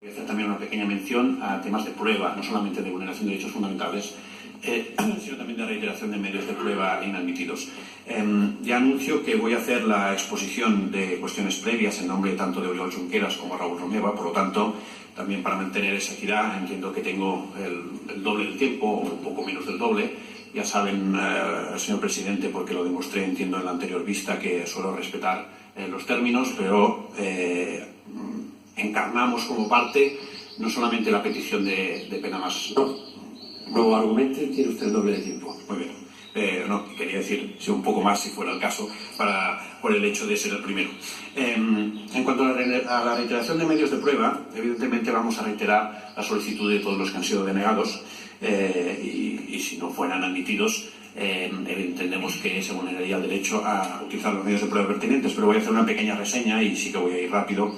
Voy a hacer también una pequeña mención a temas de prueba, no solamente de vulneración de derechos fundamentales, sino también de reiteración de medios de prueba inadmitidos. Ya anuncio que voy a hacer la exposición de cuestiones previas en nombre tanto de Oriol Junqueras como Raúl Romeva, por lo tanto, también para mantener esa equidad, entiendo que tengo el doble del tiempo, o un poco menos del doble. Ya saben, señor presidente, porque lo demostré, entiendo, en la anterior vista, que suelo respetar los términos, pero encarnamos como parte no solamente la petición de pena más. No argumente, tiene usted el doble de tiempo. Muy bien. No, quería decir, un poco más si fuera el caso, por el hecho de ser el primero. En cuanto a la reiteración de medios de prueba, evidentemente vamos a reiterar la solicitud de todos los que han sido denegados y si no fueran admitidos, entendemos que se vulneraría el derecho a utilizar los medios de prueba pertinentes, pero voy a hacer una pequeña reseña y sí que voy a ir rápido,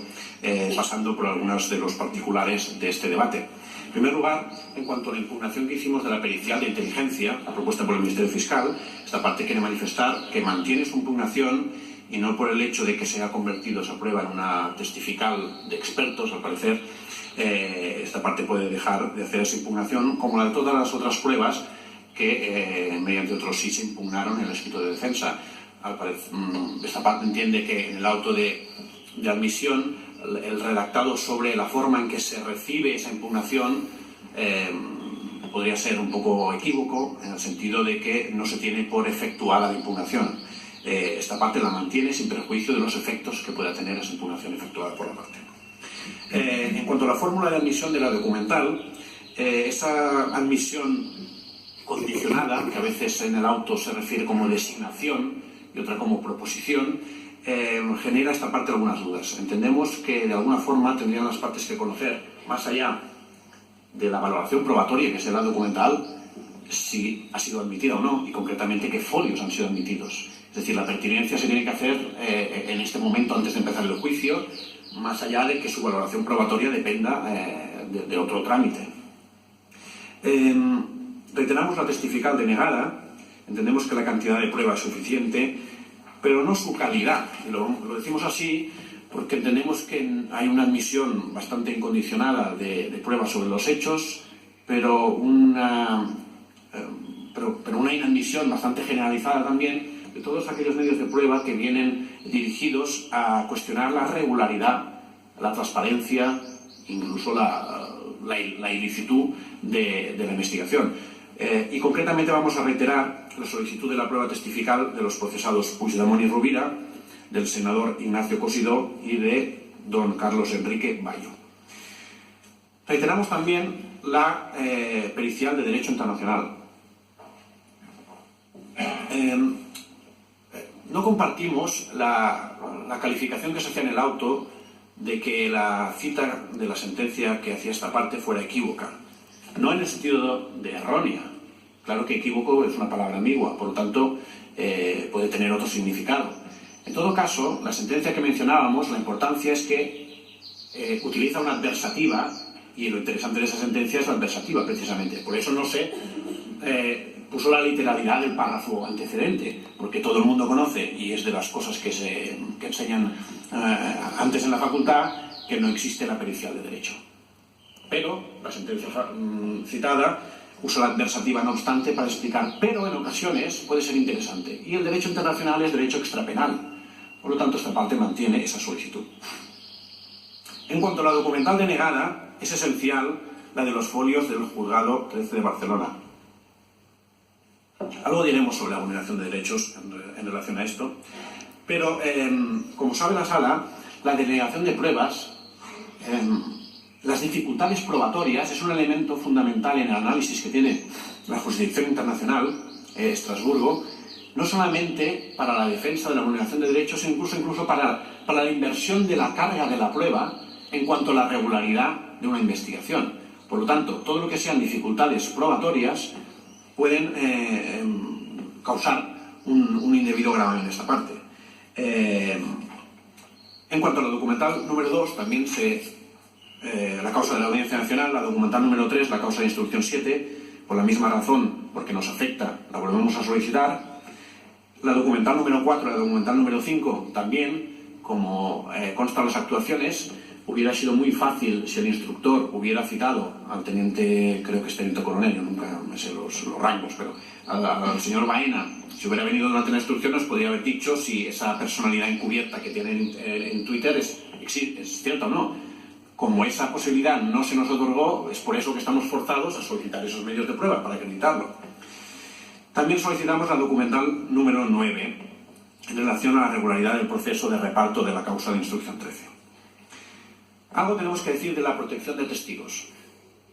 pasando por algunos de los particulares de este debate. En primer lugar, en cuanto a la impugnación que hicimos de la pericial de inteligencia, propuesta por el Ministerio Fiscal, esta parte quiere manifestar que mantiene su impugnación y no por el hecho de que se haya convertido esa prueba en una testifical de expertos, al parecer, esta parte puede dejar de hacer esa impugnación, como la de todas las otras pruebas que, mediante otros sí, se impugnaron en el escrito de defensa. Esta parte entiende que en el auto de admisión el redactado sobre la forma en que se recibe esa impugnación podría ser un poco equívoco, en el sentido de que no se tiene por efectuada la impugnación. Esta parte la mantiene sin perjuicio de los efectos que pueda tener esa impugnación efectuada por la parte. En cuanto a la fórmula de admisión de la documental, esa admisión condicionada, que a veces en el auto se refiere como designación y otra como proposición, genera esta parte algunas dudas. Entendemos que de alguna forma tendrían las partes que conocer, más allá de la valoración probatoria, que será documental, si ha sido admitida o no, y concretamente qué folios han sido admitidos. Es decir, la pertinencia se tiene que hacer en este momento, antes de empezar el juicio, más allá de que su valoración probatoria dependa de otro trámite. Reiteramos la testifical denegada. Entendemos que la cantidad de prueba es suficiente, pero no su calidad. Lo decimos así porque entendemos que hay una admisión bastante incondicionada de pruebas sobre los hechos, pero una inadmisión bastante generalizada también de todos aquellos medios de prueba que vienen dirigidos a cuestionar la regularidad, la transparencia, incluso la ilicitud de la investigación. Y concretamente vamos a reiterar la solicitud de la prueba testifical de los procesados Puigdemont y Rovira, del senador Ignacio Cosidó y de don Carlos Enrique Bayo. Reiteramos también la pericial de Derecho Internacional. No compartimos la calificación que se hacía en el auto de que la cita de la sentencia que hacía esta parte fuera equívoca. No en el sentido de errónea. Claro que equívoco es una palabra ambigua, por lo tanto puede tener otro significado. En todo caso, la sentencia que mencionábamos, la importancia es que utiliza una adversativa, y lo interesante de esa sentencia es la adversativa, precisamente. Por eso no se puso la literalidad del párrafo antecedente, porque todo el mundo conoce, y es de las cosas que enseñan antes en la facultad, que no existe la pericial de derecho. Pero la sentencia citada usa la adversativa, no obstante, para explicar, pero en ocasiones puede ser interesante. Y el derecho internacional es derecho extrapenal. Por lo tanto, esta parte mantiene esa solicitud. En cuanto a la documental denegada, es esencial la de los folios del Juzgado 13 de Barcelona. Algo diremos sobre la vulneración de derechos en relación a esto, pero, como sabe la Sala, la denegación de pruebas, las dificultades probatorias, es un elemento fundamental en el análisis que tiene la jurisdicción internacional, Estrasburgo, no solamente para la defensa de la vulneración de derechos, sino incluso para la inversión de la carga de la prueba en cuanto a la regularidad de una investigación. Por lo tanto, todo lo que sean dificultades probatorias pueden causar un indebido gravamen en esta parte. En cuanto a la documental número 2, también la causa de la Audiencia Nacional, la documental número 3, la causa de instrucción 7, por la misma razón, porque nos afecta, la volvemos a solicitar. La documental número 4, la documental número 5, también, como constan las actuaciones, hubiera sido muy fácil si el instructor hubiera citado al teniente, creo que es teniente coronel, yo nunca me sé los rangos, pero al señor Baena, si hubiera venido durante la instrucción, nos podría haber dicho si esa personalidad encubierta que tienen en Twitter es cierta o no. Como esa posibilidad no se nos otorgó, es por eso que estamos forzados a solicitar esos medios de prueba para acreditarlo. También solicitamos la documental número 9 en relación a la regularidad del proceso de reparto de la causa de instrucción 13. Algo tenemos que decir de la protección de testigos.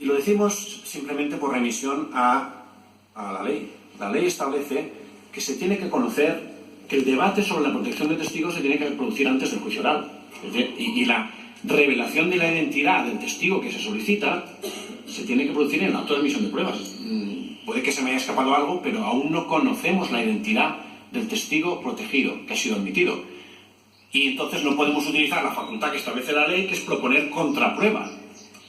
Y lo decimos simplemente por remisión a la ley. La ley establece que se tiene que conocer, que el debate sobre la protección de testigos se tiene que producir antes del juicio oral. Y la revelación de la identidad del testigo que se solicita se tiene que producir en el acto de admisión de pruebas. Puede que se me haya escapado algo, pero aún no conocemos la identidad del testigo protegido que ha sido admitido. Y entonces no podemos utilizar la facultad que establece la ley, que es proponer contraprueba,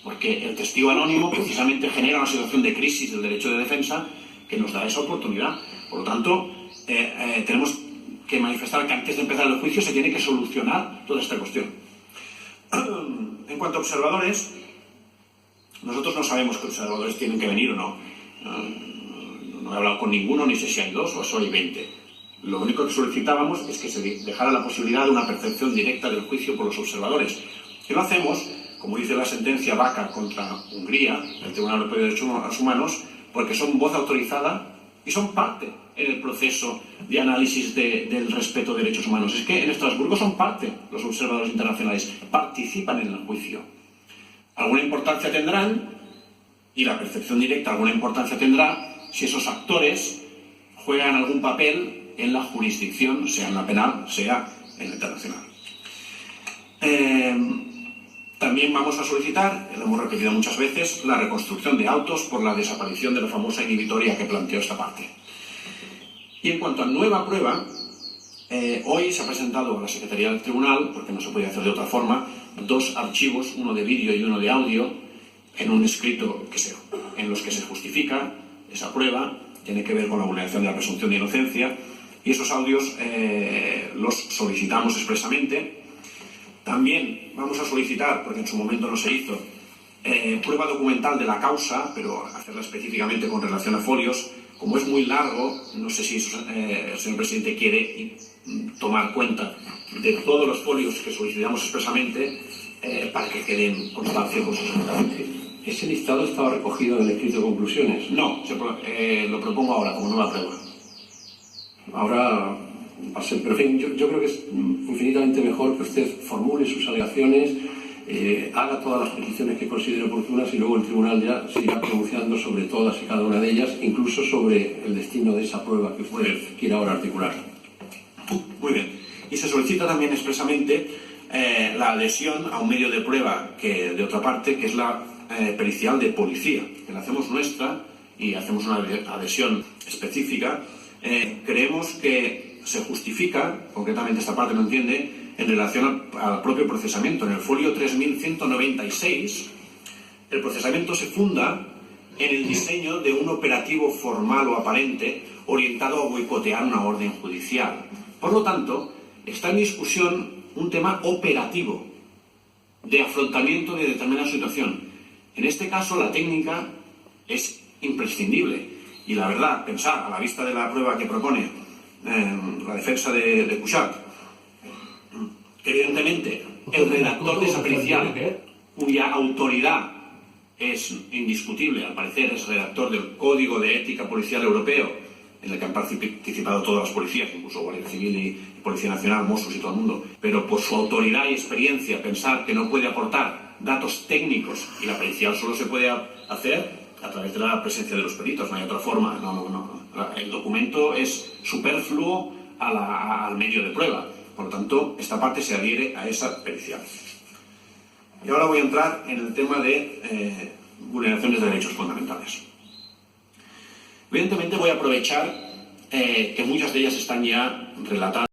porque el testigo anónimo precisamente genera una situación de crisis del derecho de defensa que nos da esa oportunidad. Por lo tanto, tenemos que manifestar que antes de empezar el juicio se tiene que solucionar toda esta cuestión. En cuanto a observadores, nosotros no sabemos qué observadores tienen que venir o no. No he hablado con ninguno, ni sé si hay 2 o solo hay 20. Lo único que solicitábamos es que se dejara la posibilidad de una percepción directa del juicio por los observadores. Y lo hacemos, como dice la sentencia Vaca contra Hungría, el Tribunal Europeo de Derechos Humanos, porque son voz autorizada y son parte en el proceso de análisis del respeto de derechos humanos. Es que en Estrasburgo son parte los observadores internacionales, participan en el juicio. Alguna importancia tendrán, y la percepción directa alguna importancia tendrá, si esos actores juegan algún papel en la jurisdicción, sea en la penal, sea en la internacional. También vamos a solicitar, lo hemos repetido muchas veces, la reconstrucción de autos por la desaparición de la famosa inhibitoria que planteó esta parte. Y en cuanto a nueva prueba, hoy se ha presentado a la Secretaría del Tribunal, porque no se podía hacer de otra forma, 2 archivos, uno de vídeo y uno de audio, en un escrito en los que se justifica esa prueba, tiene que ver con la vulneración de la presunción de inocencia, y esos audios los solicitamos expresamente. También vamos a solicitar, porque en su momento no se hizo, prueba documental de la causa, pero hacerla específicamente con relación a folios. Como es muy largo, no sé si el señor presidente quiere tomar cuenta de todos los folios que solicitamos expresamente para que queden constancia con sus resultados. ¿Ese listado estaba recogido en el escrito de conclusiones? No, lo propongo ahora como nueva prueba. Ahora va a ser, pero en fin, yo creo que es infinitamente mejor que usted formule sus alegaciones, haga todas las peticiones que considere oportunas y luego el tribunal ya se irá pronunciando sobre todas y cada una de ellas, incluso sobre el destino de esa prueba que usted quiera ahora articular. Muy bien. Y se solicita también expresamente la adhesión a un medio de prueba de otra parte, que es la pericial de policía, que la hacemos nuestra y hacemos una adhesión específica. Creemos que se justifica, concretamente esta parte no entiende, en relación al propio procesamiento. En el folio 3196, el procesamiento se funda en el diseño de un operativo formal o aparente orientado a boicotear una orden judicial. Por lo tanto, está en discusión un tema operativo de afrontamiento de determinada situación. En este caso, la técnica es imprescindible. Y la verdad, pensar, a la vista de la prueba que propone la defensa de Cuixart, que evidentemente el redactor de esa pericial, cuya autoridad es indiscutible, al parecer es redactor del Código de Ética Policial Europeo, en el que han participado todas las policías, incluso Guardia Civil y Policía Nacional, Mossos y todo el mundo, pero por su autoridad y experiencia pensar que no puede aportar datos técnicos y la pericial solo se puede hacer a través de la presencia de los peritos, no hay otra forma. El documento es superfluo al medio de prueba. Por lo tanto, esta parte se adhiere a esa pericial. Y ahora voy a entrar en el tema de vulneraciones de derechos fundamentales. Evidentemente voy a aprovechar que muchas de ellas están ya relatadas